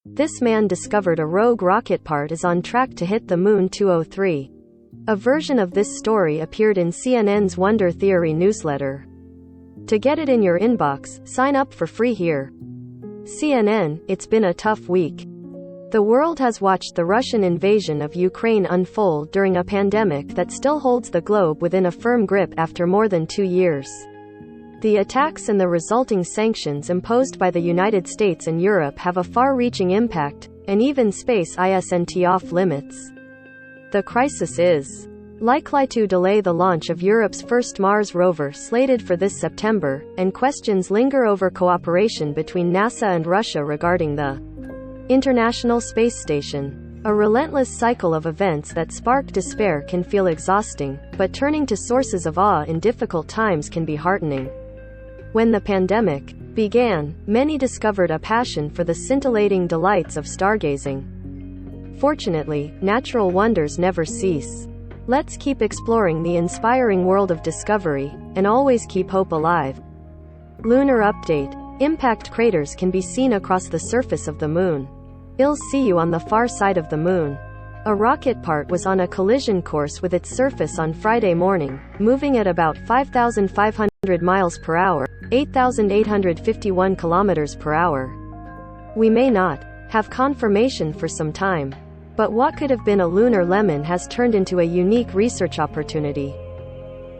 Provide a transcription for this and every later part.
This man discovered a rogue rocket part is on track to hit the moon 2003. A version of this story appeared in CNN's Wonder Theory newsletter. To get it in your inbox, sign up for free here. CNN, it's been a tough week. The world has watched the Russian invasion of Ukraine unfold during a pandemic that still holds the globe within a firm grip after more than 2 years. The attacks and the resulting sanctions imposed by the United States and Europe have a far-reaching impact, and even space isn't off limits. The crisis is likely to delay the launch of Europe's first Mars rover slated for this September, and questions linger over cooperation between NASA and Russia regarding the International Space Station. A relentless cycle of events that spark despair can feel exhausting, but turning to sources of awe in difficult times can be heartening. When the pandemic began, many discovered a passion for the scintillating delights of stargazing. Fortunately, natural wonders never cease. Let's keep exploring the inspiring world of discovery, and always keep hope alive. Lunar update. Impact craters can be seen across the surface of the moon. I'll see you on the far side of the moon. A rocket part was on a collision course with its surface on Friday morning, moving at about 5,500 miles per hour, 8,851 kilometers per hour. We may not have confirmation for some time, but what could have been a lunar lemon has turned into a unique research opportunity.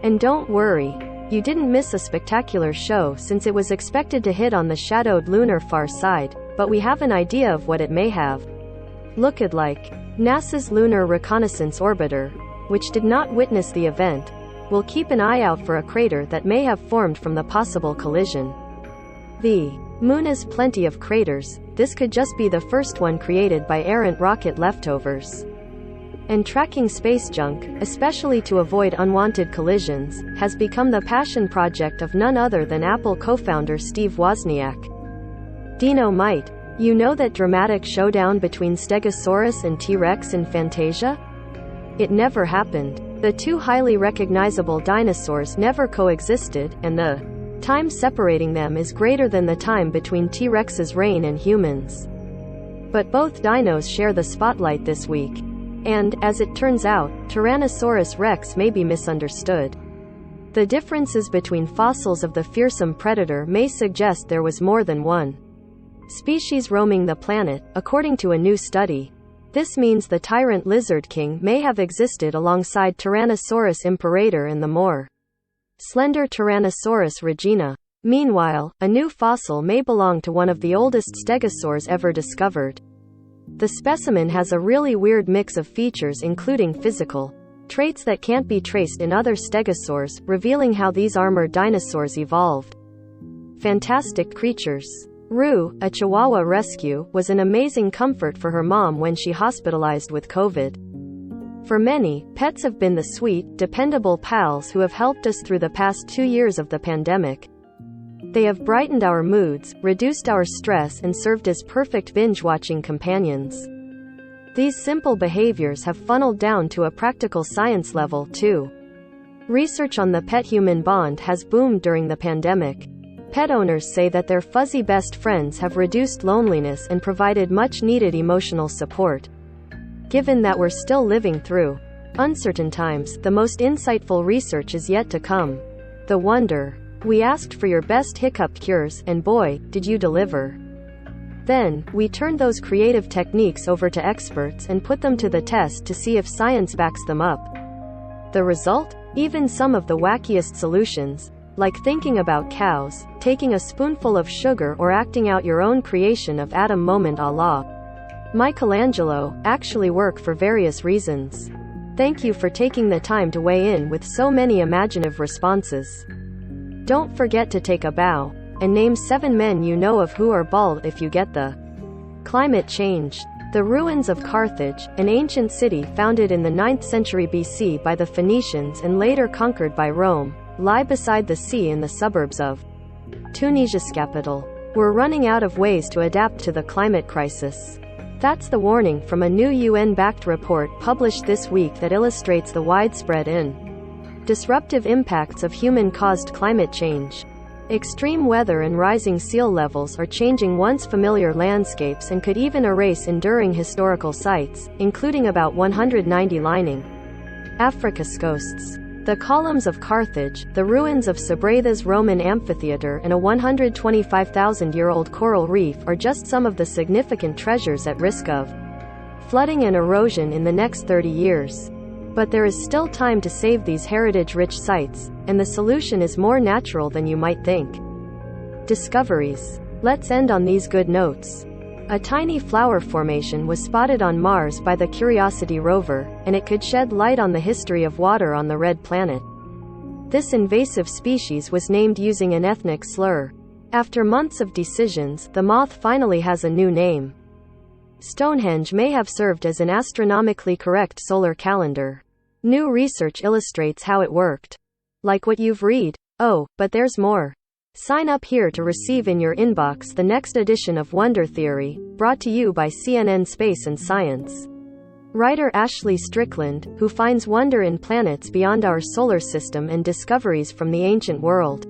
And don't worry, you didn't miss a spectacular show since it was expected to hit on the shadowed lunar far side, but we have an idea of what it may have looked like. NASA's Lunar Reconnaissance Orbiter, which did not witness the event, will keep an eye out for a crater that may have formed from the possible collision. The moon has plenty of craters. This could just be the first one created by errant rocket leftovers. And tracking space junk, especially to avoid unwanted collisions, has become the passion project of none other than Apple co-founder Steve Wozniak. Dino-mite, you know that dramatic showdown between Stegosaurus and T-Rex in Fantasia? It never happened. The two highly recognizable dinosaurs never coexisted, and the time separating them is greater than the time between T-Rex's reign and humans. But both dinos share the spotlight this week. And, as it turns out, Tyrannosaurus rex may be misunderstood. The differences between fossils of the fearsome predator may suggest there was more than one species roaming the planet, according to a new study. This means the tyrant lizard king may have existed alongside Tyrannosaurus imperator and the more slender Tyrannosaurus regina. Meanwhile, a new fossil may belong to one of the oldest stegosaurs ever discovered. The specimen has a really weird mix of features, including physical traits that can't be traced in other stegosaurs, revealing how these armored dinosaurs evolved. Fantastic creatures. Rue, a Chihuahua rescue, was an amazing comfort for her mom when she hospitalized with COVID. For many, pets have been the sweet, dependable pals who have helped us through the past 2 years of the pandemic. They have brightened our moods, reduced our stress, and served as perfect binge-watching companions. These simple behaviors have funneled down to a practical science level, too. Research on the pet-human bond has boomed during the pandemic. Pet owners say that their fuzzy best friends have reduced loneliness and provided much-needed emotional support. Given that we're still living through uncertain times, the most insightful research is yet to come. The wonder. We asked for your best hiccup cures, and boy, did you deliver. Then, we turned those creative techniques over to experts and put them to the test to see if science backs them up. The result? Even some of the wackiest solutions, like thinking about cows, taking a spoonful of sugar, or acting out your own creation of atom moment a la Michelangelo, actually work for various reasons. Thank you for taking the time to weigh in with so many imaginative responses. Don't forget to take a bow, and name 7 men you know of who are bald if you get the climate change. The ruins of Carthage, an ancient city founded in the 9th century BC by the Phoenicians and later conquered by Rome, lie beside the sea in the suburbs of Tunisia's capital. We're running out of ways to adapt to the climate crisis. That's the warning from a new UN-backed report published this week that illustrates the widespread and disruptive impacts of human-caused climate change. Extreme weather and rising sea levels are changing once familiar landscapes and could even erase enduring historical sites, including about 190 lining Africa's coasts. The columns of Carthage, the ruins of Sabratha's Roman amphitheater and a 125,000-year-old coral reef are just some of the significant treasures at risk of flooding and erosion in the next 30 years. But there is still time to save these heritage-rich sites, and the solution is more natural than you might think. Discoveries. Let's end on these good notes. A tiny flower formation was spotted on Mars by the Curiosity rover, and it could shed light on the history of water on the red planet. This invasive species was named using an ethnic slur. After months of decisions, the moth finally has a new name. Stonehenge may have served as an astronomically correct solar calendar. New research illustrates how it worked. Like what you've read? Oh, but there's more. Sign up here to receive in your inbox the next edition of Wonder Theory, brought to you by CNN Space and Science. Writer Ashley Strickland, who finds wonder in planets beyond our solar system and discoveries from the ancient world.